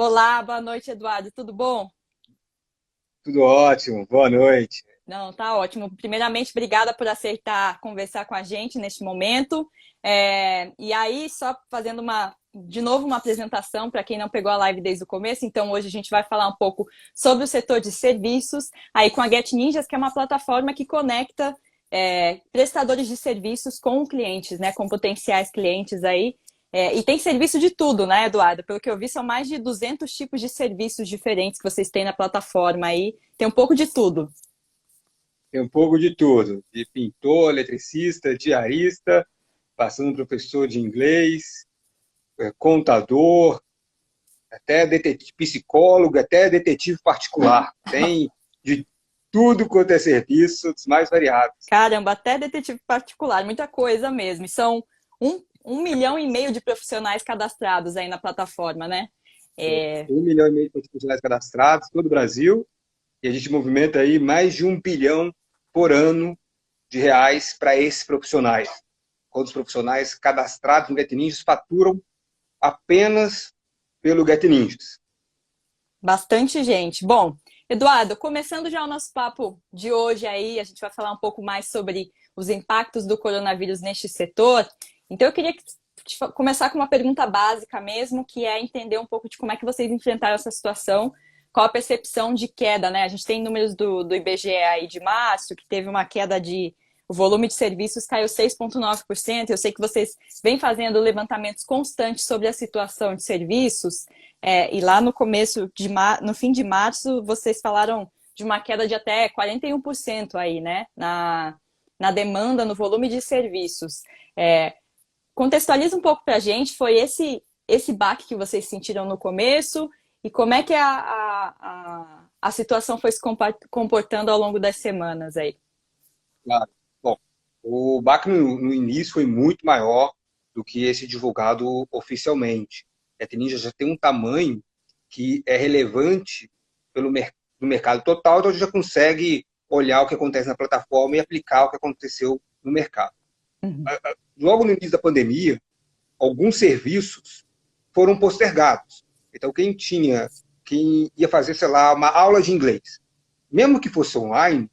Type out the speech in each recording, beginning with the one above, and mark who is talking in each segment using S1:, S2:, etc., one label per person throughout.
S1: Olá, boa noite, Eduardo. Tudo bom?
S2: Tudo ótimo, boa noite.
S1: Não, tá ótimo. Primeiramente, obrigada por aceitar conversar com a gente neste momento. E aí, só fazendo de novo uma apresentação para quem não pegou a live desde o começo. Então, hoje a gente vai falar um pouco sobre o setor de serviços, aí com a Get Ninjas, que é uma plataforma que conecta prestadores de serviços com clientes, né, com potenciais clientes aí. E tem serviço de tudo, né, Eduardo? Pelo que eu vi, são mais de 200 tipos de serviços diferentes que vocês têm na plataforma aí. Tem um pouco de tudo.
S2: Tem um pouco de tudo, de pintor, eletricista, diarista, passando professor de inglês, contador, até detetive, psicólogo, até detetive particular. Tem de tudo quanto é serviço, dos mais variados.
S1: Caramba, até detetive particular, muita coisa mesmo. E são 1,5 milhão de profissionais cadastrados aí na plataforma, né? É,
S2: 1,5 milhão de profissionais cadastrados, todo o Brasil, e a gente movimenta aí mais de 1 bilhão por ano de reais para esses profissionais. Quando os profissionais cadastrados no Get Ninjas faturam apenas pelo Get Ninjas.
S1: bastante gente. Bom, Eduardo, começando já o nosso papo de hoje aí, a gente vai falar um pouco mais sobre os impactos do coronavírus neste setor. Então, eu queria começar com uma pergunta básica mesmo, que é entender um pouco de como é que vocês enfrentaram essa situação, qual a percepção de queda, né? A gente tem números do IBGE aí de março, que teve uma queda de... O volume de serviços caiu 6,9%. Eu sei que vocês vêm fazendo levantamentos constantes sobre a situação de serviços. E lá no começo no fim de março, vocês falaram de uma queda de até 41% aí, né? Na demanda, no volume de serviços. Contextualiza um pouco para a gente, foi esse baque que vocês sentiram no começo e como é que a situação foi se comportando ao longo das semanas aí?
S2: Claro. Bom, o BAC no início foi muito maior do que esse divulgado oficialmente. A Ninja já tem um tamanho que é relevante no mercado total, então a gente já consegue olhar o que acontece na plataforma e aplicar o que aconteceu no mercado.
S1: Uhum.
S2: Logo no início da pandemia, alguns serviços foram postergados. Então, quem ia fazer, sei lá, uma aula de inglês, mesmo que fosse online,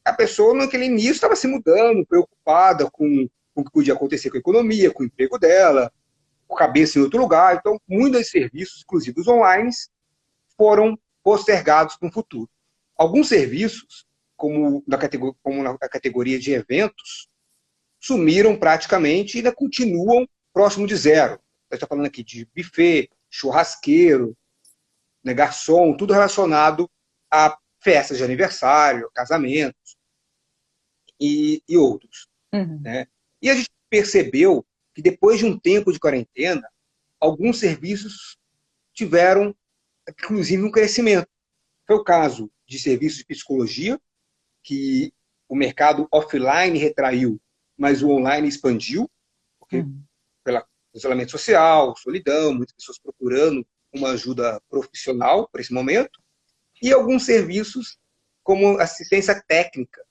S2: a pessoa naquele início estava se mudando, preocupada com o que podia acontecer com a economia, com o emprego dela, com a cabeça em outro lugar. Então, muitos serviços, inclusive os online, foram postergados para o futuro. Alguns serviços, como na categoria de eventos, sumiram praticamente e ainda continuam próximo de zero. A gente está falando aqui de buffet, churrasqueiro, né, garçom, tudo relacionado a festas de aniversário, casamentos e outros.
S1: Uhum.
S2: Né? E a gente percebeu que depois de um tempo de quarentena, alguns serviços tiveram, inclusive, um crescimento. Foi o caso de serviços de psicologia, que o mercado offline retraiu, mas o online expandiu, porque
S1: Uhum.
S2: pelo isolamento social, solidão, muitas pessoas procurando uma ajuda profissional para esse momento, e alguns serviços como assistência técnica,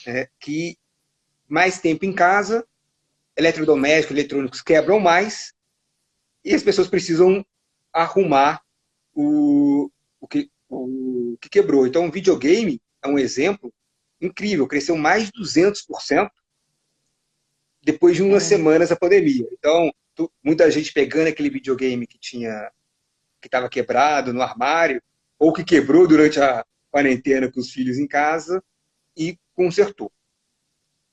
S2: né, que mais tempo em casa, eletrodomésticos, eletrônicos quebram mais, e as pessoas precisam arrumar o que quebrou. Então, o videogame é um exemplo incrível, cresceu mais de 200% depois de umas
S1: Caramba.
S2: semanas da pandemia. Então, muita gente pegando aquele videogame que estava quebrado no armário, ou que quebrou durante a quarentena com os filhos em casa, e consertou.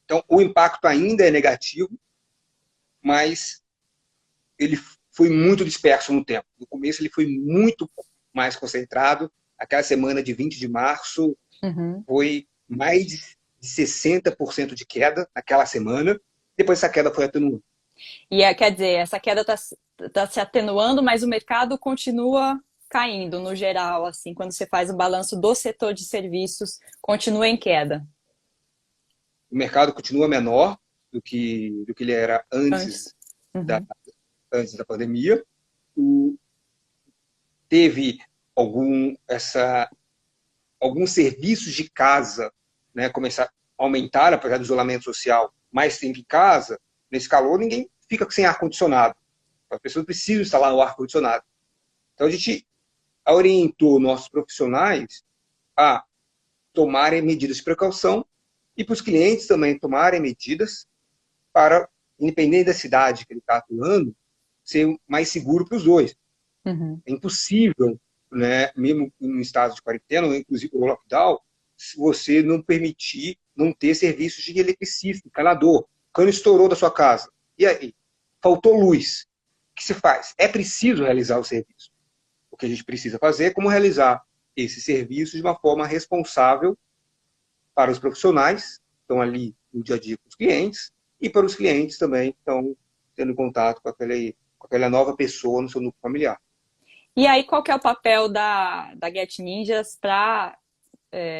S2: Então, o impacto ainda é negativo, mas ele foi muito disperso no tempo. No começo, ele foi muito mais concentrado. Aquela semana de 20 de março
S1: Uhum.
S2: foi mais de 60% de queda naquela semana. Depois, essa queda foi atenuando.
S1: Quer dizer, essa queda está se atenuando, mas o mercado continua caindo no geral, assim, quando você faz o balanço do setor de serviços, continua em queda.
S2: O mercado continua menor do que ele era
S1: Antes.
S2: da,
S1: Uhum.
S2: antes da pandemia. Teve alguns serviços de casa, né, começar a aumentar, apesar do isolamento social, mais tempo em casa. Nesse calor, ninguém fica sem ar-condicionado. As pessoas precisam instalar o ar-condicionado. Então, a gente orientou nossos profissionais a tomarem medidas de precaução e para os clientes também tomarem medidas para, independente da cidade que ele está atuando, ser mais seguro para os dois.
S1: Uhum.
S2: É impossível, né, mesmo em estado de quarentena, inclusive o lockdown, se você não permitir não ter serviços de eletricista, encanador. O cano estourou da sua casa. E aí? Faltou luz. O que se faz? É preciso realizar o serviço. O que a gente precisa fazer é como realizar esse serviço de uma forma responsável para os profissionais que estão ali no dia a dia com os clientes e para os clientes também que estão tendo contato com aquela nova pessoa no seu núcleo familiar.
S1: E aí, qual que é o papel da Get Ninjas para,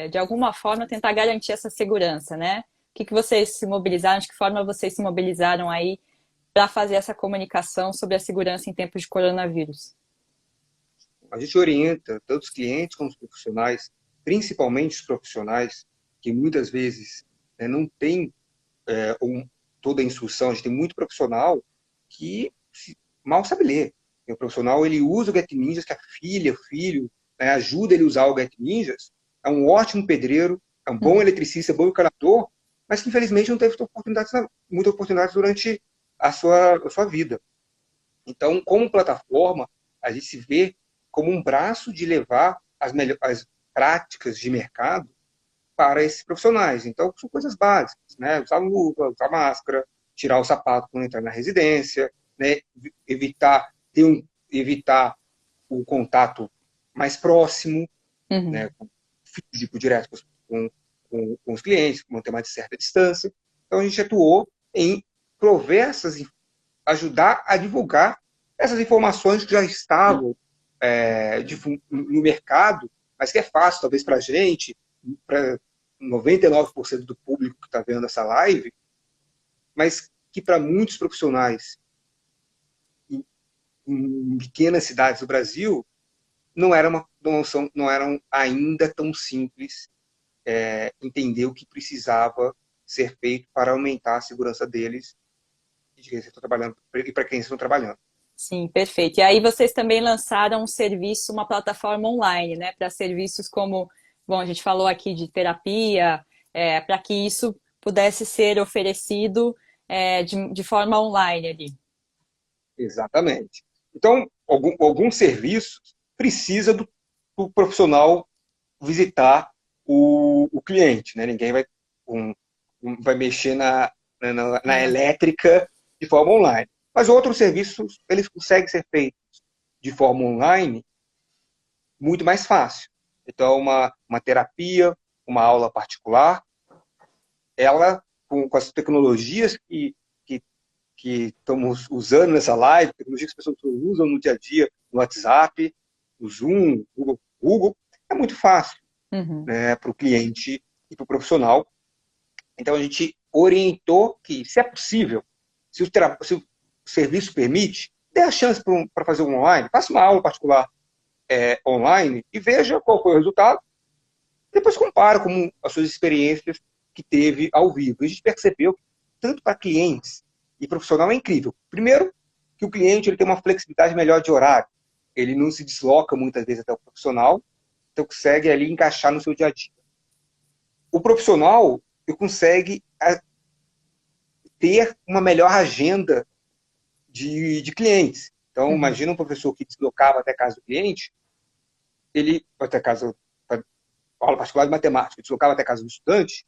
S1: de alguma forma, tentar garantir essa segurança, né? O que vocês se mobilizaram, de que forma vocês se mobilizaram aí para fazer essa comunicação sobre a segurança em tempos de coronavírus?
S2: A gente orienta tanto os clientes como os profissionais, principalmente os profissionais, que muitas vezes, né, não tem toda a instrução. A gente tem muito profissional que mal sabe ler. O profissional ele usa o Get Ninjas, que a filha, o filho, né, ajuda ele a usar o Get Ninjas. É um ótimo pedreiro, é um bom eletricista, bom encanador, mas que infelizmente não teve muitas oportunidades durante a sua vida. Então, como plataforma, a gente se vê como um braço de levar as práticas de mercado para esses profissionais. Então, são coisas básicas, né? Usar luva, usar máscara, tirar o sapato quando entrar na residência, né? Evitar o contato mais próximo,
S1: Uhum.
S2: né? Físico, direto com os clientes, manter uma certa distância. Então, a gente atuou em prover ajudar a divulgar essas informações que já estavam no mercado, mas que é fácil, talvez, para a gente, para 99% do público que está vendo essa live, mas que para muitos profissionais em pequenas cidades do Brasil não eram ainda tão simples entender o que precisava ser feito para aumentar a segurança deles e de quem estão trabalhando e para quem estão trabalhando.
S1: Sim, perfeito. E aí vocês também lançaram um serviço, uma plataforma online, né, para serviços como, bom, a gente falou aqui de terapia, para que isso pudesse ser oferecido de forma online ali.
S2: Exatamente. Então, alguns serviços precisa do profissional visitar o cliente, né? Ninguém vai mexer na elétrica de forma online. Mas outros serviços, eles conseguem ser feitos de forma online muito mais fácil. Então, uma terapia, uma aula particular, ela, com as tecnologias que estamos usando nessa live, tecnologias que as pessoas usam no dia a dia, no WhatsApp, no Zoom, no Google, é muito fácil,
S1: Uhum.
S2: né, para o cliente e para o profissional. Então, a gente orientou que, se é possível, se o serviço permite, dê a chance para fazer um online, faça uma aula particular online e veja qual foi o resultado. Depois compara com as suas experiências que teve ao vivo. A gente percebeu que, tanto para clientes e profissional, é incrível. Primeiro, que o cliente ele tem uma flexibilidade melhor de horário. Ele não se desloca muitas vezes até o profissional, então consegue ali encaixar no seu dia a dia. O profissional ele consegue ter uma melhor agenda de clientes. Então,
S1: Uhum.
S2: imagina um professor que deslocava até a casa do cliente, até a casa, aula particular de matemática, deslocava até a casa do estudante,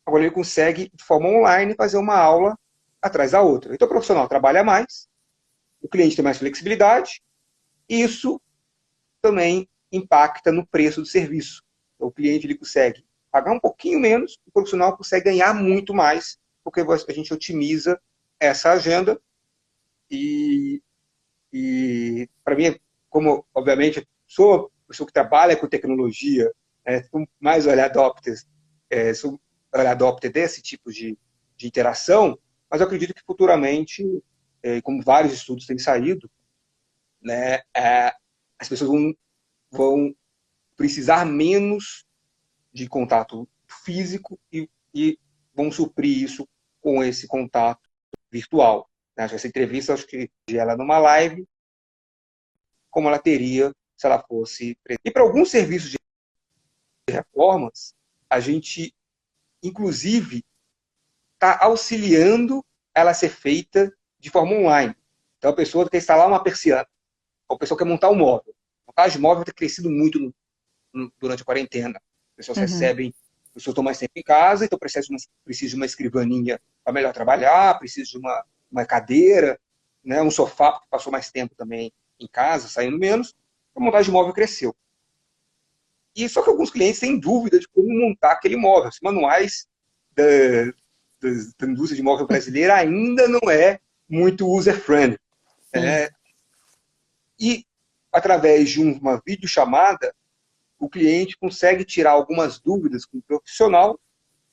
S2: agora ele consegue, de forma online, fazer uma aula atrás da outra. Então, o profissional trabalha mais, o cliente tem mais flexibilidade, e isso também impacta no preço do serviço. Então, o cliente ele consegue pagar um pouquinho menos, o profissional consegue ganhar muito mais, porque a gente otimiza essa agenda e para mim, como obviamente sou uma pessoa que trabalha com tecnologia, sou mais early adopter, sou early adopter desse tipo de interação, mas eu acredito que futuramente, como vários estudos têm saído, né, as pessoas vão precisar menos de contato físico e vão suprir isso com esse contato virtual. Essa entrevista, acho que ela numa live, como ela teria se ela fosse... E para alguns serviços de reformas, a gente, inclusive, está auxiliando ela a ser feita de forma online. Então, a pessoa quer instalar uma persiana, ou a pessoa quer montar um móvel. A montagem de móvel tem crescido muito durante a quarentena. As pessoas recebem, as pessoas estão mais tempo em casa, então precisa de uma escrivaninha para melhor trabalhar, precisa de uma cadeira, né, um sofá, porque passou mais tempo também em casa, saindo menos. A montagem de móvel cresceu. E só que alguns clientes têm dúvida de como montar aquele móvel. Os manuais da indústria de móvel brasileira ainda não é muito user-friendly. E, através de uma videochamada, o cliente consegue tirar algumas dúvidas com o profissional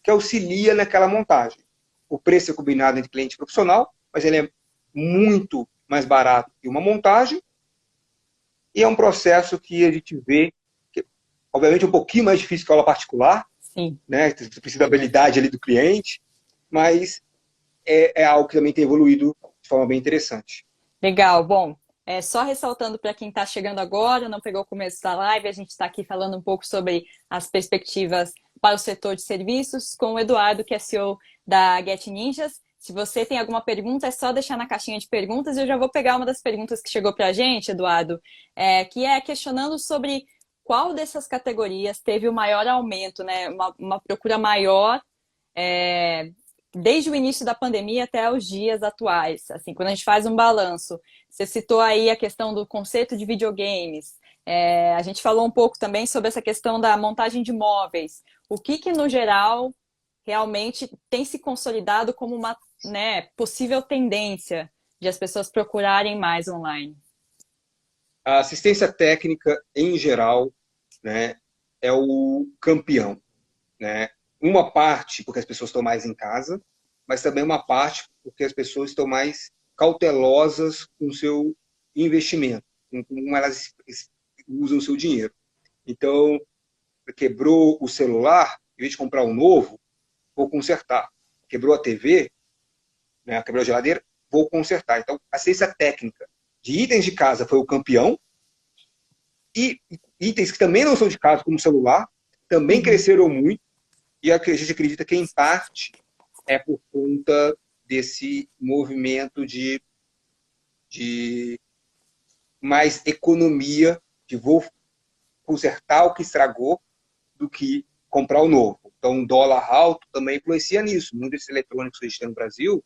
S2: que auxilia naquela montagem. O preço é combinado entre cliente e profissional, mas ele é muito mais barato que uma montagem, e é um processo que a gente vê, que, obviamente, é um pouquinho mais difícil que a aula particular,
S1: Sim.
S2: né? Você precisa da habilidade ali do cliente, mas é algo que também tem evoluído de forma bem interessante.
S1: Legal. Bom, só ressaltando para quem está chegando agora, não pegou o começo da live, a gente está aqui falando um pouco sobre as perspectivas para o setor de serviços com o Eduardo, que é CEO da Get Ninjas. Se você tem alguma pergunta, é só deixar na caixinha de perguntas. Eu já vou pegar uma das perguntas que chegou para a gente, Eduardo, que é questionando sobre qual dessas categorias teve o maior aumento, né? Uma procura maior desde o início da pandemia até os dias atuais. Assim, quando a gente faz um balanço, você citou aí a questão do conceito de videogames. A gente falou um pouco também sobre essa questão da montagem de móveis. O que no geral, realmente tem se consolidado como uma, né, possível tendência de as pessoas procurarem mais online?
S2: A assistência técnica, em geral, né, é o campeão. Né? Uma parte porque as pessoas estão mais em casa, mas também uma parte porque as pessoas estão mais cautelosas com o seu investimento, com como elas usam o seu dinheiro. Então, quebrou o celular, em vez de comprar um novo, vou consertar. Quebrou a TV, né, quebrou a geladeira, vou consertar. Então, a assistência técnica de itens de casa foi o campeão, e itens que também não são de casa, como o celular, também cresceram muito, e a gente acredita que, em parte, é por conta desse movimento de mais economia, de vou consertar o que estragou, do que comprar o novo. Então, o dólar alto também influencia nisso. Muitos desses eletrônicos que a gente tem no Brasil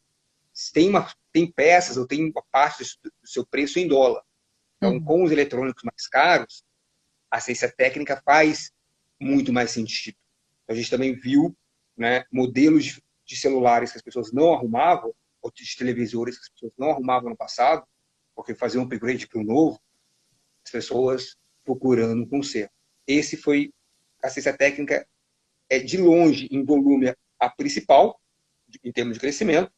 S2: tem peças ou tem uma parte do seu preço em dólar. Então, com os eletrônicos mais caros, a assistência técnica faz muito mais sentido. A gente também viu, né, modelos de celulares que as pessoas não arrumavam, ou de televisores que as pessoas não arrumavam no passado, porque faziam um upgrade para o novo, as pessoas procurando um conserto. Esse foi a assistência técnica, de longe, em volume, a principal, em termos de crescimento,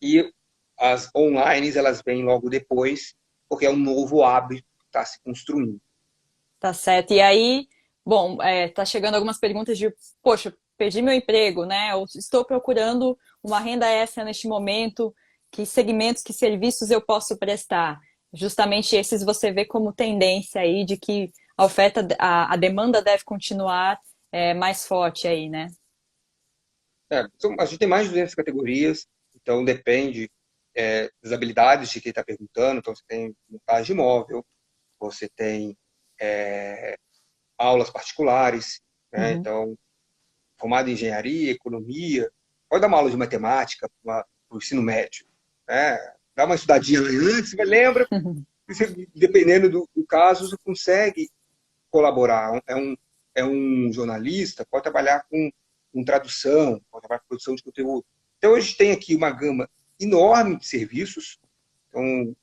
S2: e as online elas vêm logo depois, porque é um novo hábito que está se construindo.
S1: Tá certo. E aí, bom, tá chegando algumas perguntas de, poxa, perdi meu emprego, né? Ou estou procurando uma renda extra neste momento, que segmentos, que serviços eu posso prestar? Justamente esses você vê como tendência aí de que a oferta, a demanda deve continuar mais forte aí, né?
S2: A gente tem mais de 200 categorias, então depende das habilidades de quem está perguntando. Então, você tem montagem de imóvel, você tem aulas particulares, né? Então, formado em engenharia, economia, pode dar uma aula de matemática para o ensino médio. Né? Dá uma estudadinha antes, mas lembra, dependendo do caso, você consegue colaborar. É um jornalista, pode trabalhar com tradução, pode trabalhar com produção de conteúdo. Então, a gente tem aqui uma gama enorme de serviços, então,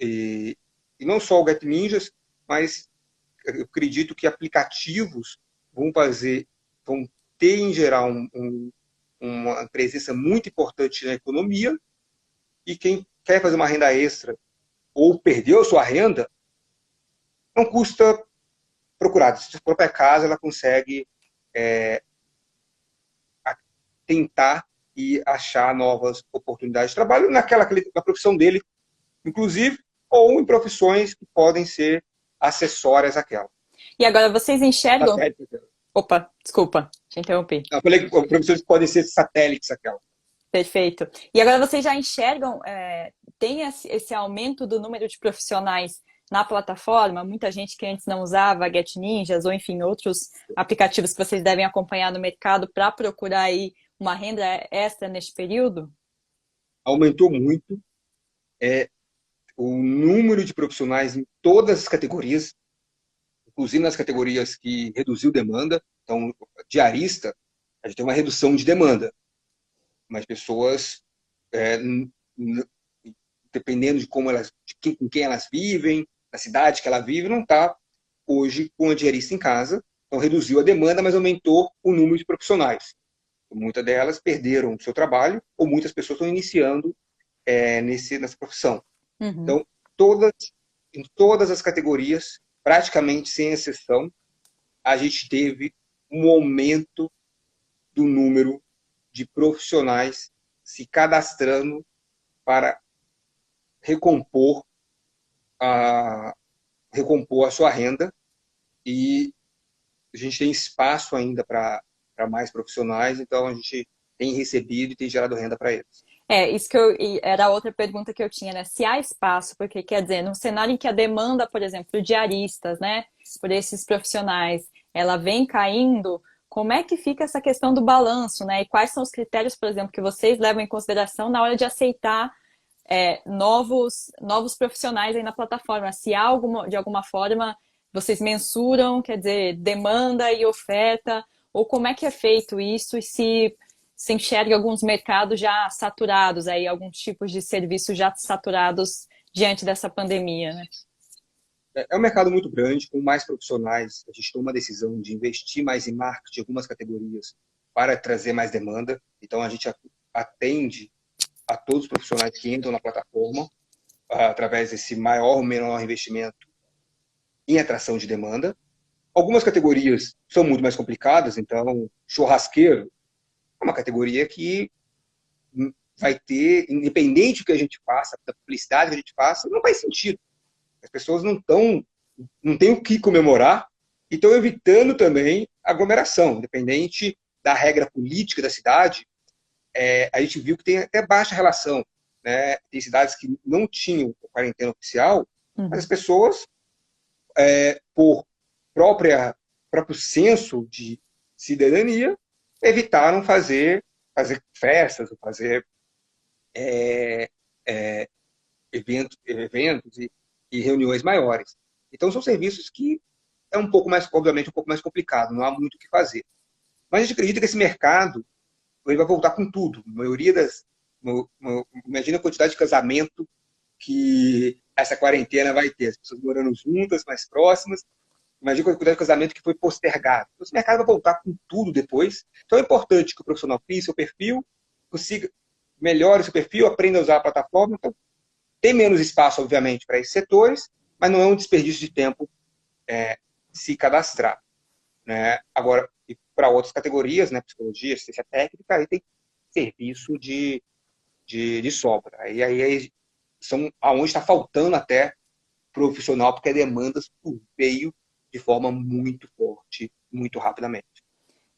S2: e não só o Get Ninjas, mas eu acredito que aplicativos vão ter, em geral, uma presença muito importante na economia, e quem quer fazer uma renda extra ou perdeu a sua renda, não custa procurar. Se for para casa, ela consegue tentar e achar novas oportunidades de trabalho na profissão dele, inclusive ou em profissões que podem ser acessórias àquela.
S1: E agora vocês enxergam... Opa, desculpa, te interrompi.
S2: Eu falei que profissões que podem ser satélites àquela.
S1: Perfeito. E agora vocês já enxergam, tem esse aumento do número de profissionais na plataforma? Muita gente que antes não usava Get Ninjas, ou enfim, outros aplicativos que vocês devem acompanhar no mercado para procurar aí uma renda extra neste período?
S2: Aumentou muito o número de profissionais em todas as categorias, inclusive nas categorias que reduziu demanda. Então, diarista, a gente tem uma redução de demanda, mas pessoas, dependendo de como elas, com quem elas vivem, na cidade que ela vive, não está hoje com a diarista em casa. Então, reduziu a demanda, mas aumentou o número de profissionais. Muitas delas perderam o seu trabalho, ou muitas pessoas estão iniciando nessa profissão.
S1: Uhum.
S2: Então, em todas as categorias, praticamente sem exceção, a gente teve um aumento do número de profissionais se cadastrando para recompor a sua renda, e a gente tem espaço ainda para mais profissionais, então a gente tem recebido e tem gerado renda para eles.
S1: Isso era outra pergunta que eu tinha, né? Se há espaço, porque quer dizer, num cenário em que a demanda, por exemplo, de diaristas, né, por esses profissionais, ela vem caindo, como é que fica essa questão do balanço, né? E quais são os critérios, por exemplo, que vocês levam em consideração na hora de aceitar novos profissionais aí na plataforma? Se há de alguma forma vocês mensuram, quer dizer, demanda e oferta, ou como é que é feito isso, e se enxerga alguns mercados já saturados, aí, alguns tipos de serviços já saturados diante dessa pandemia, né?
S2: É um mercado muito grande, com mais profissionais. A gente toma a decisão de investir mais em marketing de algumas categorias para trazer mais demanda. Então, a gente atende a todos os profissionais que entram na plataforma através desse maior ou menor investimento em atração de demanda. Algumas categorias são muito mais complicadas, então, churrasqueiro é uma categoria que vai ter, independente do que a gente faça, da publicidade que a gente faça, não faz sentido. As pessoas não têm o que comemorar e estão evitando também aglomeração. Independente da regra política da cidade, a gente viu que tem até baixa relação, né? Tem cidades que não tinham quarentena oficial, mas as pessoas, por próprio senso de cidadania, evitaram fazer festas, ou fazer eventos e reuniões maiores. Então, são serviços que é obviamente, um pouco mais complicado, não há muito o que fazer. Mas a gente acredita que esse mercado ele vai voltar com tudo. Imagina a quantidade de casamento que essa quarentena vai ter. As pessoas morando juntas, mais próximas. Imagina a quantidade de casamento que foi postergado. Então, esse mercado vai voltar com tudo depois. Então, é importante que o profissional crie seu perfil, melhore seu perfil, aprenda a usar a plataforma. Então, tem menos espaço, obviamente, para esses setores, mas não é um desperdício de tempo se cadastrar, né? Agora, para outras categorias, né, psicologia, assistência técnica, aí tem serviço de sobra. Aí são aonde está faltando até profissional, porque a demanda veio de forma muito forte, muito rapidamente.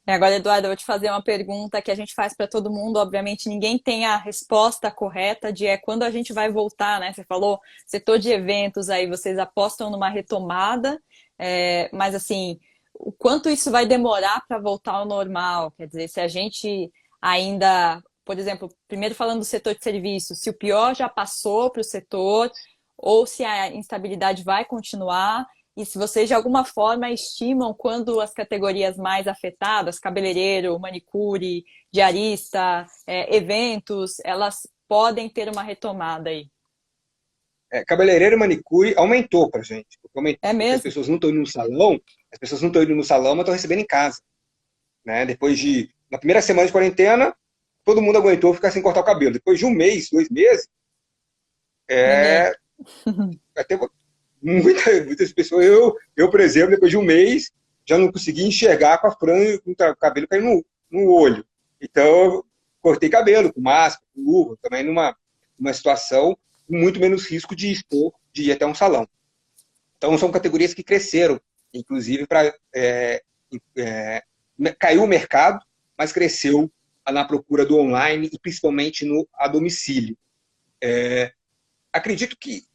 S1: Agora, Eduardo, eu vou te fazer uma pergunta que a gente faz para todo mundo. Obviamente, ninguém tem a resposta correta de quando a gente vai voltar, né? Você falou setor de eventos, aí vocês apostam numa retomada, mas assim, o quanto isso vai demorar para voltar ao normal? Quer dizer, se a gente ainda, por exemplo, primeiro falando do setor de serviços, se o pior já passou para o setor, ou se a instabilidade vai continuar, e se vocês de alguma forma estimam quando as categorias mais afetadas, cabeleireiro, manicure, diarista, eventos, elas podem ter uma retomada aí.
S2: Cabeleireiro e manicure aumentou pra gente. Porque
S1: mesmo?
S2: as pessoas não estão indo no salão, mas estão recebendo em casa. Né? Na primeira semana de quarentena, todo mundo aguentou ficar sem cortar o cabelo. Depois de um mês, 2 meses, até muitas pessoas, eu, por exemplo, depois de um mês, já não consegui enxergar com a franja, com o cabelo caindo no olho. Então, eu cortei cabelo com máscara, com luva, também numa situação com muito menos risco de expor de ir até um salão. Então, são categorias que cresceram, inclusive, caiu o mercado, mas cresceu na procura do online e principalmente no a domicílio. Acredito que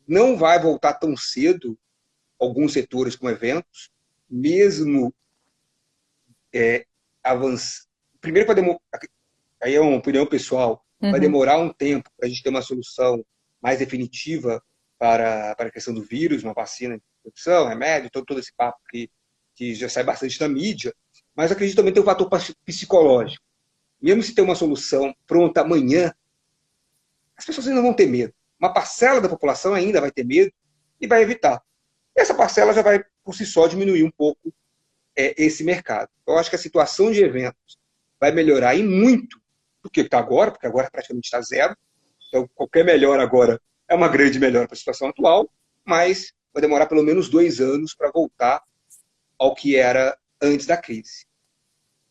S2: não vai voltar tão cedo alguns setores como eventos, mesmo primeiro, aí é uma opinião pessoal, vai demorar um tempo para a gente ter uma solução mais definitiva para a questão do vírus, uma vacina de produção, remédio, todo esse papo que já sai bastante na mídia, mas acredito também ter um fator psicológico. Mesmo se ter uma solução pronta amanhã, as pessoas ainda vão ter medo. Uma parcela da população ainda vai ter medo e vai evitar. E essa parcela já vai, por si só, diminuir um pouco esse mercado. Eu acho que a situação de eventos vai melhorar e muito do que está agora, porque agora praticamente está zero. Então, qualquer melhora agora é uma grande melhora para a situação atual, mas vai demorar pelo menos 2 anos para voltar ao que era antes da crise.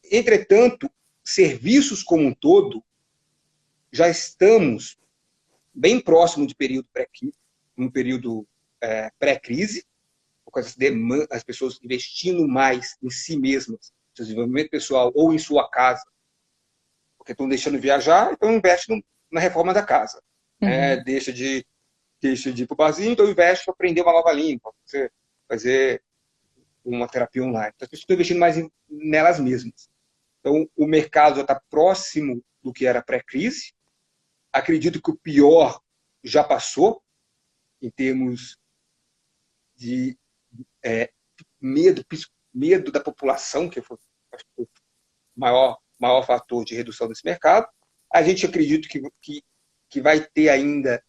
S2: Entretanto, serviços como um todo, já estamos bem próximo de um período pré-crise, com as pessoas investindo mais em si mesmas, seu desenvolvimento pessoal ou em sua casa, porque estão deixando de viajar, então investe na reforma da casa. Deixa de ir para o barzinho, então investe para aprender uma nova língua, para fazer uma terapia online. Então, as pessoas estão investindo mais nelas mesmas. Então, o mercado já está próximo do que era pré-crise. Acredito que o pior já passou, em termos de medo da população, que foi o maior fator de redução desse mercado. A gente acredita que vai ter ainda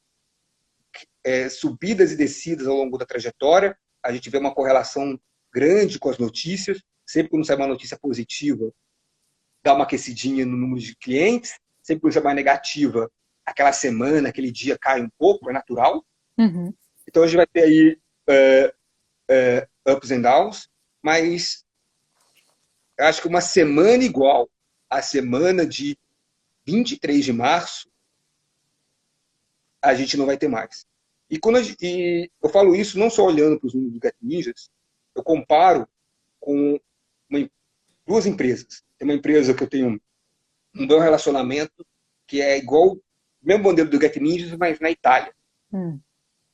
S2: subidas e descidas ao longo da trajetória. A gente vê uma correlação grande com as notícias. Sempre quando sai uma notícia positiva, dá uma aquecidinha no número de clientes. Sempre quando sai uma negativa, aquela semana, aquele dia cai um pouco, é natural. Então a gente vai ter aí ups and downs, mas eu acho que uma semana igual à semana de 23 de março, a gente não vai ter mais. E eu falo isso não só olhando para os números do Get Ninjas, eu comparo com 2 empresas. Tem uma empresa que eu tenho um bom relacionamento, que é igual o mesmo modelo do Get Ninjas, mas na Itália.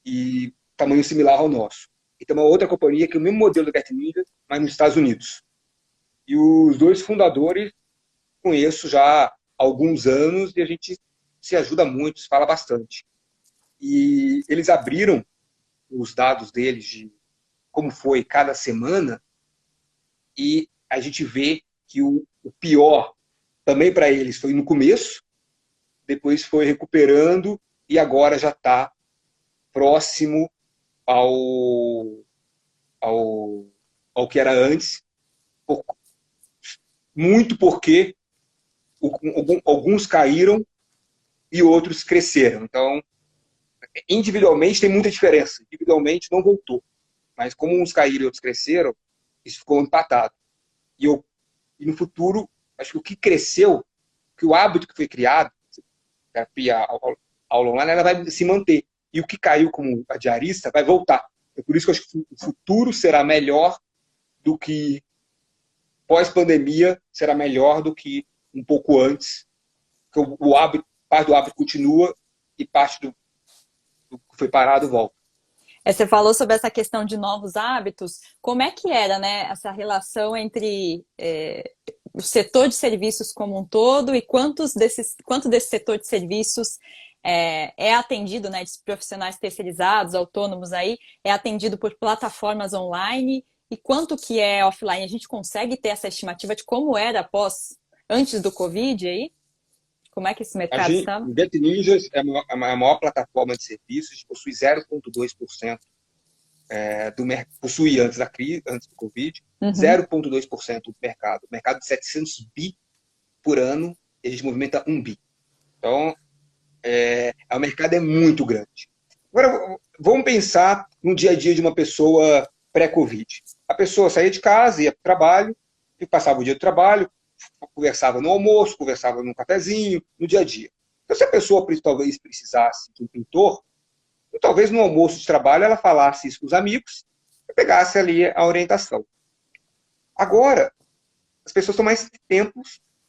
S2: E tamanho similar ao nosso. E tem uma outra companhia que é o mesmo modelo do Get Ninjas, mas nos Estados Unidos. E os 2 fundadores conheço já há alguns anos e a gente se ajuda muito, se fala bastante. E eles abriram os dados deles de como foi cada semana e a gente vê que o pior também para eles foi no começo, depois foi recuperando e agora já está próximo ao que era antes, muito porque alguns caíram e outros cresceram. Então, individualmente tem muita diferença. Individualmente não voltou. Mas como uns caíram e outros cresceram, isso ficou empatado. E no futuro, acho que o que cresceu, que o hábito que foi criado, terapia aula online, ela vai se manter. E o que caiu como a diarista vai voltar. É por isso que eu acho que o futuro será melhor do que pós-pandemia, será melhor do que um pouco antes. Porque parte do hábito continua e parte do que foi parado volta.
S1: Você falou sobre essa questão de novos hábitos. Como é que era, né, essa relação entre o setor de serviços como um todo e quanto desse setor de serviços é atendido, né, de profissionais terceirizados, autônomos aí, é atendido por plataformas online e quanto que é offline? A gente consegue ter essa estimativa de como era antes do Covid aí? Como é que esse mercado estava?
S2: O Get Ninjas é a maior plataforma de serviços, possui 0,2% do mercado, possui antes da crise, antes do Covid, 0,2% do mercado. O mercado de 700 bi por ano, a gente movimenta 1 bi. Então, o mercado é muito grande. Agora, vamos pensar no dia a dia de uma pessoa pré-Covid. A pessoa saía de casa, ia para o trabalho, e passava o dia do trabalho, conversava no almoço, conversava no cafezinho, no dia a dia. Então, se a pessoa talvez precisasse de um pintor, E, talvez no almoço de trabalho ela falasse isso com os amigos e pegasse ali a orientação. Agora, as pessoas estão mais tempo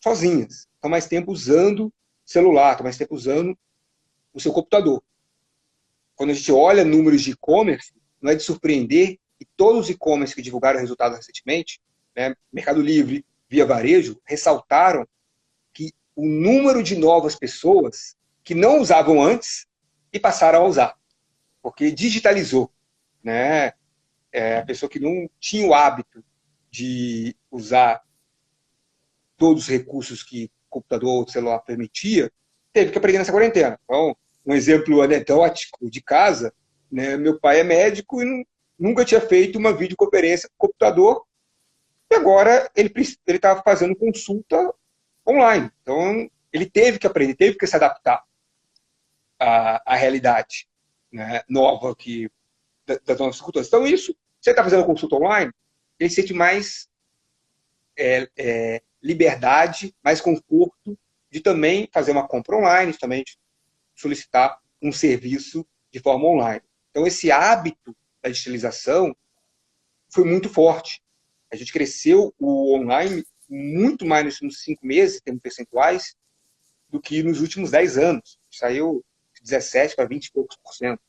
S2: sozinhas, estão mais tempo usando celular, estão mais tempo usando o seu computador. Quando a gente olha números de e-commerce, não é de surpreender que todos os e-commerce que divulgaram resultados recentemente, né, Mercado Livre, Via Varejo, ressaltaram que o número de novas pessoas que não usavam antes e passaram a usar, porque digitalizou, né? A pessoa que não tinha o hábito de usar todos os recursos que o computador ou o celular permitia, teve que aprender nessa quarentena. Então, um exemplo anedótico de casa, né? Meu pai é médico e nunca tinha feito uma videoconferência com o computador, e agora ele estava fazendo consulta online. Então, ele teve que aprender, teve que se adaptar à realidade, né, nova das nossas culturas. Então, isso, você está fazendo consulta online, ele sente mais liberdade, mais conforto de também fazer uma compra online, de também solicitar um serviço de forma online. Então, esse hábito da digitalização foi muito forte. A gente cresceu o online muito mais nos últimos 5 meses, em termos percentuais, do que nos últimos 10 anos. Saiu de 17 para 20 e poucos por cento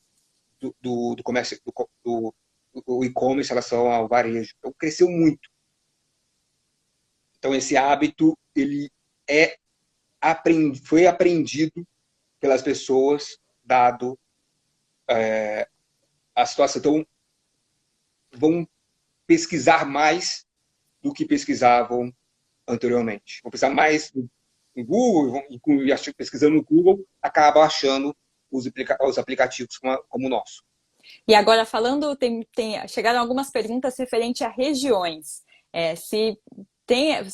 S2: do comércio, do e-commerce em relação ao varejo. Então, cresceu muito. Então, esse hábito ele foi aprendido pelas pessoas, dado a situação. Então, vão pesquisar mais do que pesquisavam anteriormente. Vão pesquisar mais no Google, e pesquisando no Google, acaba achando os aplicativos como o nosso.
S1: E agora, falando, chegaram algumas perguntas referentes a regiões. Se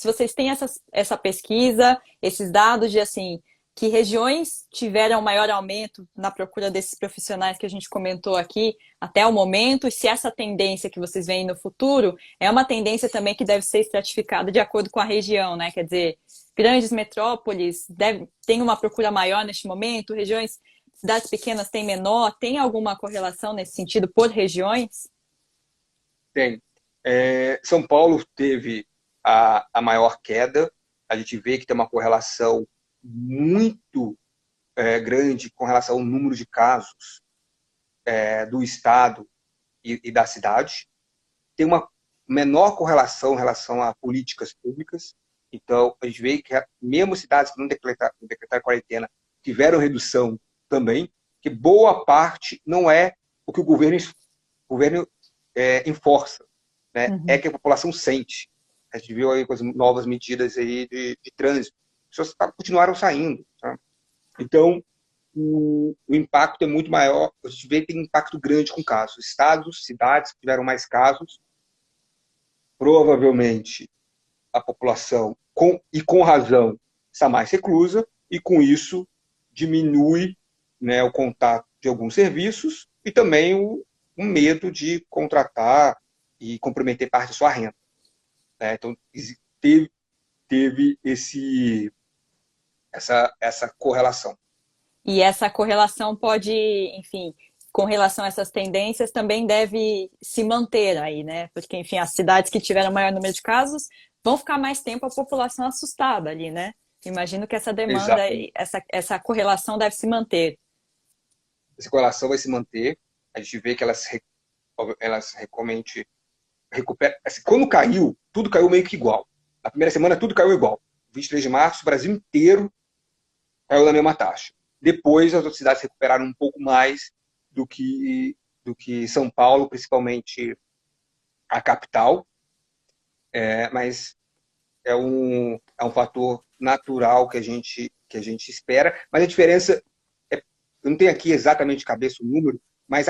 S1: vocês têm essa pesquisa, esses dados de assim, que regiões tiveram maior aumento na procura desses profissionais que a gente comentou aqui até o momento, e se essa tendência que vocês veem no futuro é uma tendência também que deve ser estratificada de acordo com a região, né? Quer dizer, grandes metrópoles têm uma procura maior neste momento, cidades pequenas têm menor, tem alguma correlação nesse sentido por regiões?
S2: Tem. São Paulo teve a maior queda, a gente vê que tem uma correlação muito grande com relação ao número de casos do estado e da cidade. Tem uma menor correlação em relação a políticas públicas. Então, a gente vê que mesmo cidades que não decretaram quarentena tiveram redução também, que boa parte não é o que o governo enforça, né?
S1: Uhum.
S2: É que a população sente. A gente viu aí com as novas medidas aí de trânsito. As pessoas continuaram saindo. Tá? Então, o impacto é muito maior. A gente vê que tem um impacto grande com casos. Estados, cidades que tiveram mais casos, provavelmente a população, com razão, está mais reclusa, e com isso diminui, né, o contato de alguns serviços e também o medo de contratar e comprometer parte da sua renda. Né? Então, teve essa correlação.
S1: E essa correlação pode, enfim, com relação a essas tendências, também deve se manter aí, né? Porque, enfim, as cidades que tiveram maior número de casos vão ficar mais tempo a população assustada ali, né? Imagino que essa demanda, essa correlação deve se manter.
S2: Essa correlação vai se manter. A gente vê que elas realmente recuperam. Assim, quando caiu, tudo caiu meio que igual. Na primeira semana, tudo caiu igual. 23 de março, o Brasil inteiro caiu na mesma taxa. Depois, as outras cidades recuperaram um pouco mais do que São Paulo, principalmente a capital. Mas é um fator natural que a gente espera. Mas a diferença, eu não tenho aqui exatamente de cabeça o número, mas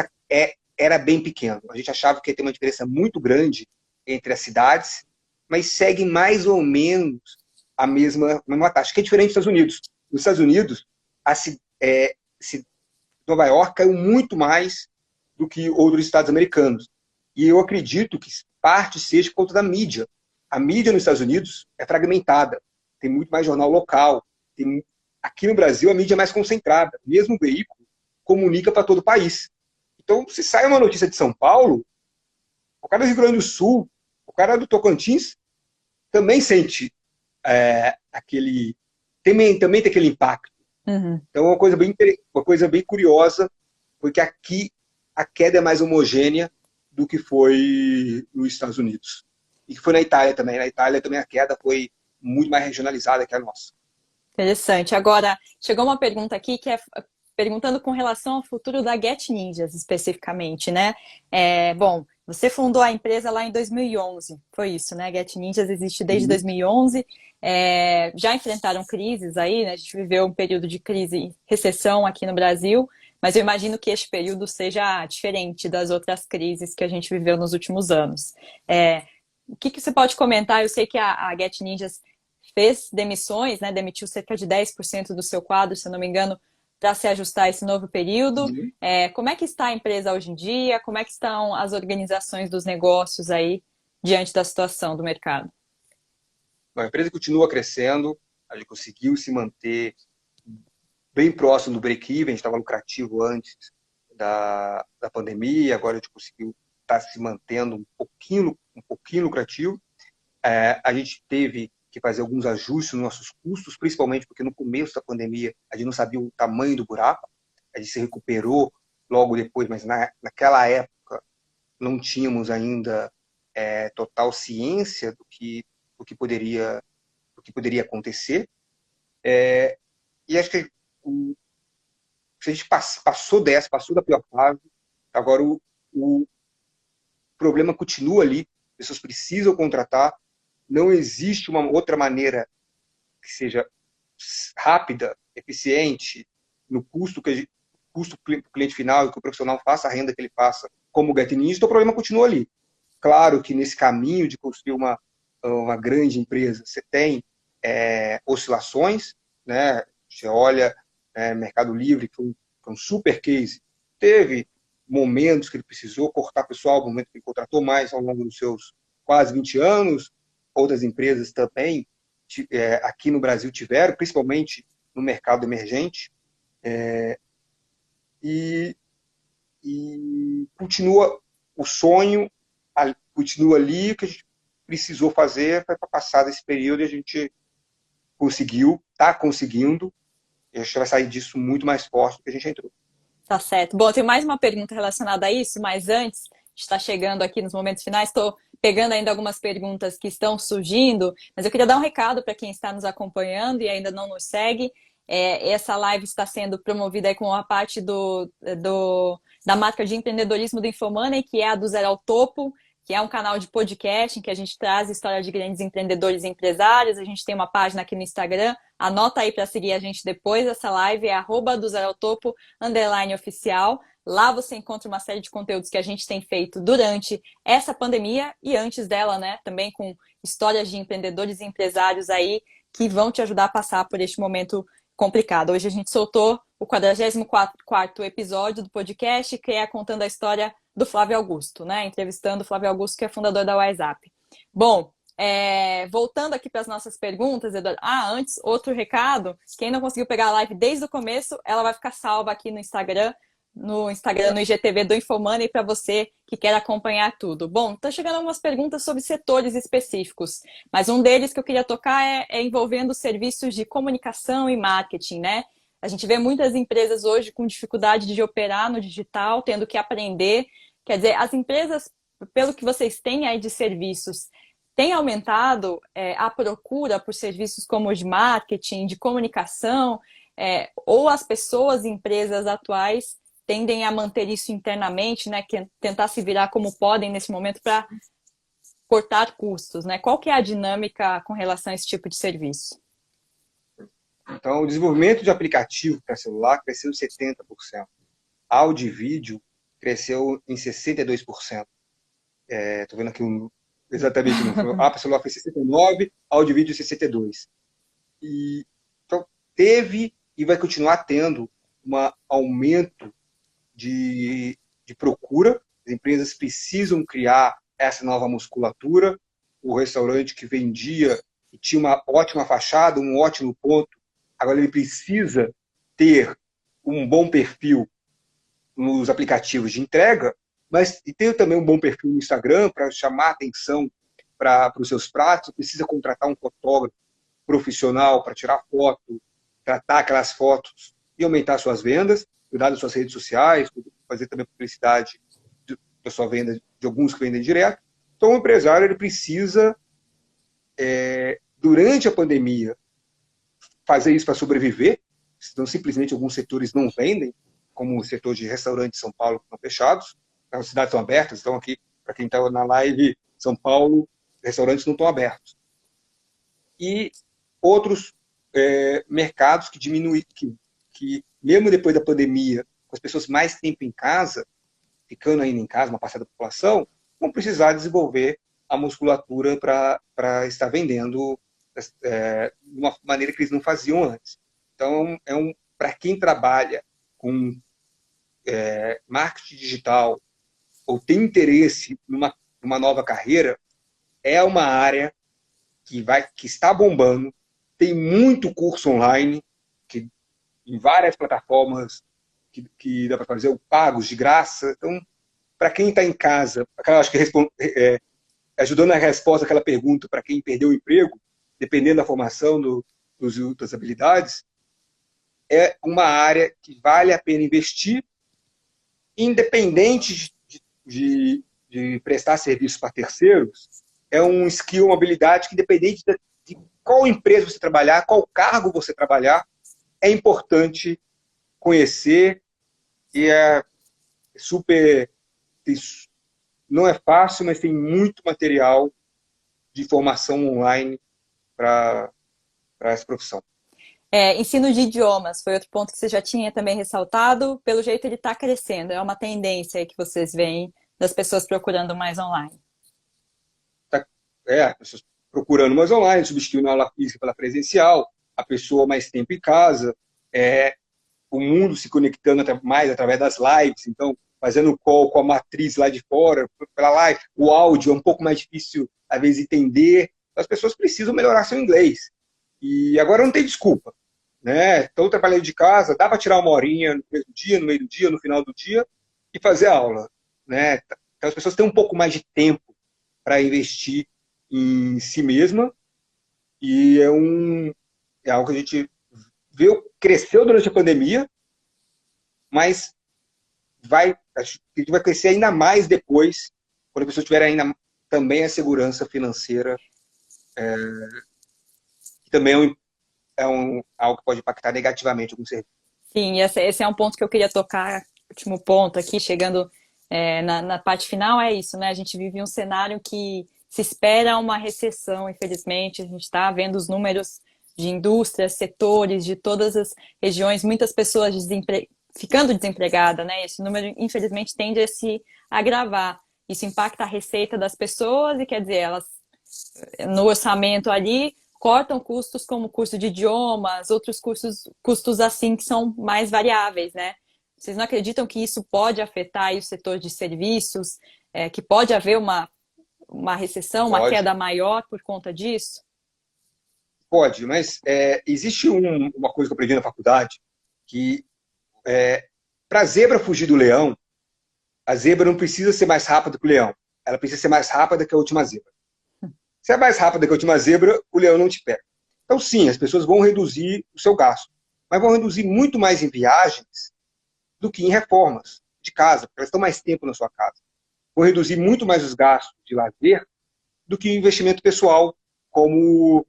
S2: era bem pequeno. A gente achava que ia ter uma diferença muito grande entre as cidades, mas segue mais ou menos a mesma taxa, que é diferente dos Estados Unidos. Nos Estados Unidos, Nova York caiu muito mais do que outros estados americanos. E eu acredito que parte seja por conta da mídia. A mídia nos Estados Unidos é fragmentada. Tem muito mais jornal local. Aqui no Brasil, a mídia é mais concentrada. Mesmo o veículo comunica para todo o país. Então, se sai uma notícia de São Paulo, o cara do Rio Grande do Sul, o cara do Tocantins, também sente aquele... também tem aquele impacto.
S1: Uhum.
S2: Então, é uma coisa bem curiosa, porque aqui a queda é mais homogênea do que foi nos Estados Unidos. E que foi na Itália também. Na Itália também a queda foi muito mais regionalizada que a nossa.
S1: Interessante. Agora, chegou uma pergunta aqui que é perguntando com relação ao futuro da Get Ninjas, especificamente, né? Bom, você fundou a empresa lá em 2011, foi isso, né? Get Ninjas existe desde 2011, já enfrentaram crises aí, né? A gente viveu um período de crise e recessão aqui no Brasil, mas eu imagino que este período seja diferente das outras crises que a gente viveu nos últimos anos. O que você pode comentar? Eu sei que a Get Ninjas fez demissões, né? Demitiu cerca de 10% do seu quadro, se eu não me engano, para se ajustar a esse novo período. Como é que está a empresa hoje em dia? Como é que estão as organizações dos negócios aí diante da situação do mercado?
S2: A empresa continua crescendo, a gente conseguiu se manter bem próximo do break-even, a gente estava lucrativo antes da pandemia, agora a gente conseguiu estar se mantendo um pouquinho lucrativo. A gente teve que fazer alguns ajustes nos nossos custos, principalmente porque no começo da pandemia a gente não sabia o tamanho do buraco, a gente se recuperou logo depois, mas naquela época não tínhamos ainda total ciência do que poderia acontecer. E acho que a gente passou da pior fase, agora o problema continua ali, as pessoas precisam contratar, não existe uma outra maneira que seja rápida, eficiente, no custo custo para o cliente final e que o profissional faça a renda que ele faça, como o Get Ninja, então o problema continua ali. Claro que nesse caminho de construir uma grande empresa, você tem oscilações, né? Você olha Mercado Livre, que foi um super case, teve momentos que ele precisou cortar pessoal, momentos que ele contratou mais ao longo dos seus quase 20 anos, outras empresas também aqui no Brasil tiveram, principalmente no mercado emergente, e continua o sonho, continua ali, o que a gente precisou fazer foi para passar desse período e a gente conseguiu, está conseguindo, e a gente vai sair disso muito mais forte do que a gente entrou.
S1: Tá certo. Bom, eu tenho mais uma pergunta relacionada a isso, mas antes, a gente está chegando aqui nos momentos finais, estou pegando ainda algumas perguntas que estão surgindo, mas eu queria dar um recado para quem está nos acompanhando e ainda não nos segue. Essa live está sendo promovida aí com a parte da marca de empreendedorismo do Infomoney, que é a do Zero ao Topo, que é um canal de podcast em que a gente traz história de grandes empreendedores e empresários. A gente tem uma página aqui no Instagram, anota aí para seguir a gente depois dessa live, é @dozeroautopo_oficial. Lá você encontra uma série de conteúdos que a gente tem feito durante essa pandemia e antes dela, né? Também com histórias de empreendedores e empresários aí que vão te ajudar a passar por este momento complicado. Hoje a gente soltou o 44º episódio do podcast, que é contando a história do Flávio Augusto, né? Entrevistando o Flávio Augusto, que é fundador da WhatsApp. Bom, voltando aqui para as nossas perguntas, Eduardo. Antes, outro recado. Quem não conseguiu pegar a live desde o começo, ela vai ficar salva aqui no Instagram, no IGTV do Infomoney, para você que quer acompanhar tudo. Bom, estão chegando algumas perguntas sobre setores específicos, mas um deles que eu queria tocar é envolvendo serviços de comunicação e marketing, né? A gente vê muitas empresas hoje com dificuldade de operar no digital, tendo que aprender. Quer dizer, as empresas, pelo que vocês têm aí de serviços, tem aumentado a procura por serviços como de marketing, de comunicação, ou as pessoas e empresas atuais tendem a manter isso internamente, né? Tentar se virar como podem nesse momento para cortar custos, né? Qual que é a dinâmica com relação a esse tipo de serviço?
S2: Então, o desenvolvimento de aplicativo para celular cresceu em 70%. Áudio e vídeo cresceu em 62%. Estou vendo aqui exatamente o número. Para celular foi 69%, áudio e vídeo 62%. Então, teve e vai continuar tendo um aumento de procura. As empresas precisam criar essa nova musculatura. O restaurante que vendia e tinha uma ótima fachada, um ótimo ponto, agora ele precisa ter um bom perfil nos aplicativos de entrega, mas ter também um bom perfil no Instagram para chamar atenção para os seus pratos. Precisa contratar um fotógrafo profissional para tirar foto, tratar aquelas fotos e aumentar suas vendas, cuidar das suas redes sociais, fazer também publicidade da sua venda, de alguns que vendem direto. Então, o empresário ele precisa, durante a pandemia, fazer isso para sobreviver, senão simplesmente alguns setores não vendem, como o setor de restaurantes de São Paulo, que estão fechados. As cidades estão abertas, então aqui, para quem está na live, São Paulo, restaurantes não estão abertos. E outros mercados que diminuem, que mesmo depois da pandemia, com as pessoas mais tempo em casa, ficando ainda em casa, uma parcela da população, vão precisar desenvolver a musculatura para estar vendendo de uma maneira que eles não faziam antes. Então, para quem trabalha com marketing digital ou tem interesse numa nova carreira, é uma área que está bombando, tem muito curso online, que, em várias plataformas que dá para fazer pagos de graça. Então, para quem está em casa, acho que ajudando a resposta àquela pergunta para quem perdeu o emprego, dependendo da formação, das habilidades, é uma área que vale a pena investir, independente de prestar serviços para terceiros. É um skill, uma habilidade que, independente de qual empresa você trabalhar, qual cargo você trabalhar, é importante conhecer e super... Não é fácil, mas tem muito material de formação online para essa profissão.
S1: Ensino de idiomas foi outro ponto que você já tinha também ressaltado. Pelo jeito, ele está crescendo. É uma tendência aí que vocês veem das pessoas procurando mais online.
S2: As pessoas procurando mais online, substituindo a aula física pela presencial, a pessoa mais tempo em casa, o mundo se conectando mais através das lives, então fazendo call com a matriz lá de fora, pela live, o áudio é um pouco mais difícil, às vezes, entender. As pessoas precisam melhorar seu inglês. E agora não tem desculpa, né? Estão trabalhando de casa, dá para tirar uma horinha no meio do dia, no final do dia, e fazer a aula, né? Então as pessoas têm um pouco mais de tempo para investir em si mesma, e é algo que a gente viu, cresceu durante a pandemia, mas acho que a gente vai crescer ainda mais depois, quando a pessoa tiver ainda também a segurança financeira, que também algo que pode impactar negativamente algum serviço.
S1: Sim, esse é um ponto que eu queria tocar, último ponto aqui, chegando na parte final, é isso, né? A gente vive um cenário que se espera uma recessão, infelizmente. A gente está vendo os números de indústrias, setores, de todas as regiões, muitas pessoas ficando desempregadas, né? Esse número, infelizmente, tende a se agravar. Isso impacta a receita das pessoas e, quer dizer, elas, no orçamento ali, cortam custos como curso de idiomas, outros custos assim que são mais variáveis, né? Vocês não acreditam que isso pode afetar aí o setor de serviços, que pode haver uma recessão, uma queda maior por conta disso?
S2: Pode, mas existe uma coisa que eu aprendi na faculdade, que para a zebra fugir do leão, a zebra não precisa ser mais rápida que o leão, ela precisa ser mais rápida que a última zebra. Se é mais rápida que a última zebra, o leão não te pega. Então, sim, as pessoas vão reduzir o seu gasto, mas vão reduzir muito mais em viagens do que em reformas de casa, porque elas estão mais tempo na sua casa. Vão reduzir muito mais os gastos de lazer do que investimento pessoal, como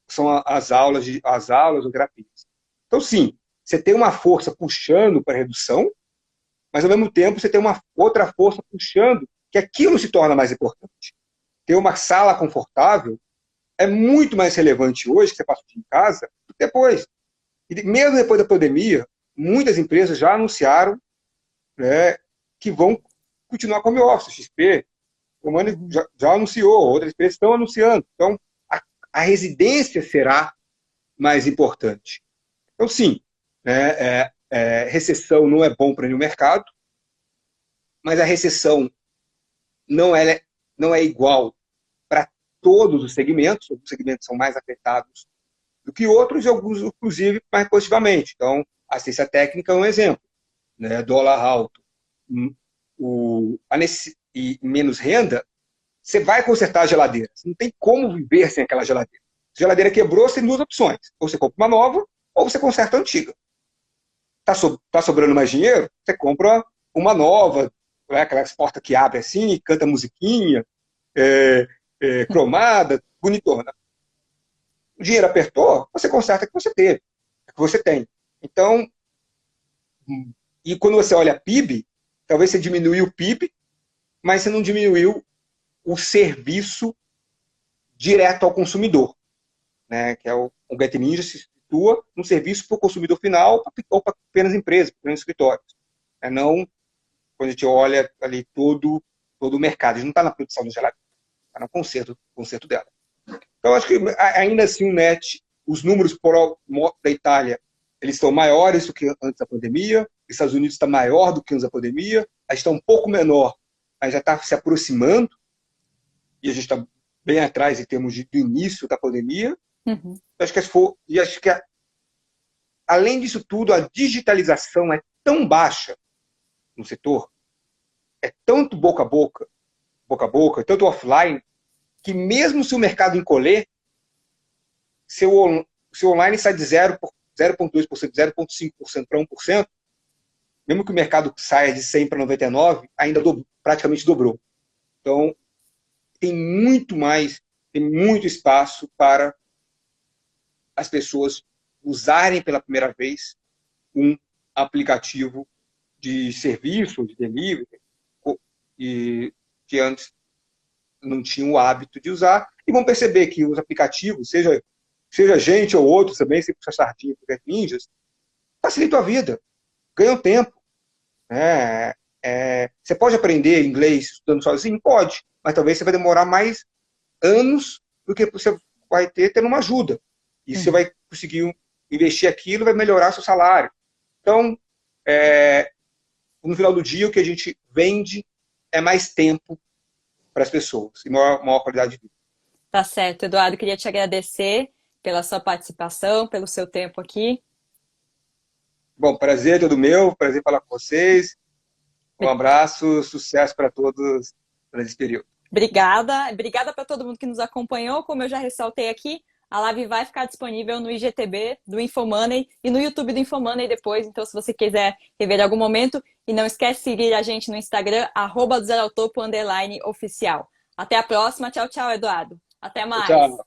S2: são as aulas ou terapias. Então, sim, você tem uma força puxando para a redução, mas, ao mesmo tempo, você tem uma outra força puxando que aquilo se torna mais importante. Ter uma sala confortável é muito mais relevante hoje, que você passa o dia em casa, do que depois. E mesmo depois da pandemia, muitas empresas já anunciaram, né, que vão continuar com o home office. XP, o Mano já anunciou, outras empresas estão anunciando. Então, a residência será mais importante. Então, sim, recessão não é bom para nenhum mercado, mas a recessão não é igual para todos os segmentos. Alguns segmentos são mais afetados do que outros, e alguns, inclusive, mais positivamente. Então, a assistência técnica é um exemplo, né, dólar alto, e menos renda, você vai consertar a geladeira. Você não tem como viver sem aquela geladeira. Se a geladeira quebrou, você tem duas opções. Ou você compra uma nova, ou você conserta a antiga. Tá sobrando mais dinheiro? Você compra uma nova, né, aquelas portas que abre assim, canta musiquinha, cromada, bonitona. O dinheiro apertou, você conserta o que você teve, o que você tem. Então, e quando você olha PIB, talvez você diminuiu o PIB, mas você não diminuiu o serviço direto ao consumidor, né? Que é o Get Ninja se situa no serviço para o consumidor final ou para pequenas empresas, pequenos escritórios. Não quando a gente olha ali todo o mercado. A gente não está na produção da geladeira, está no conserto dela. Então, acho que ainda assim o NET, os números da Itália, eles estão maiores do que antes da pandemia, os Estados Unidos está maior do que antes da pandemia, a gente está um pouco menor, mas já está se aproximando, e a gente está bem atrás em termos do início da pandemia.
S1: Uhum.
S2: Acho que além disso tudo, a digitalização é tão baixa no setor, é tanto boca a boca, tanto offline, que mesmo se o mercado encolher, seu online sai de 0,2%, 0,5% para 1%, mesmo que o mercado saia de 100 para 99, ainda praticamente dobrou. Então, tem muito espaço para as pessoas usarem pela primeira vez um aplicativo de serviço, de delivery, e que antes não tinham o hábito de usar, e vão perceber que os aplicativos, seja gente ou outros também, se puxa sardinha para ninjas, facilitam a vida, ganham tempo. Né? Você pode aprender inglês estudando sozinho? Pode, mas talvez você vai demorar mais anos do que você vai tendo uma ajuda. E você vai conseguir investir aquilo, vai melhorar seu salário. Então, no final do dia, o que a gente vende é mais tempo para as pessoas e maior qualidade de vida.
S1: Tá certo, Eduardo. Queria te agradecer pela sua participação, pelo seu tempo aqui.
S2: Bom, prazer todo meu, prazer falar com vocês. Um abraço, sucesso para todos nesse período.
S1: Obrigada para todo mundo que nos acompanhou. Como eu já ressaltei aqui, a live vai ficar disponível no IGTV do Infomoney e no YouTube do Infomoney depois. Então, se você quiser rever em algum momento, e não esquece de seguir a gente no Instagram, @do0ao_topo_oficial. Até a próxima. Tchau, tchau, Eduardo. Até mais.
S2: Tchau.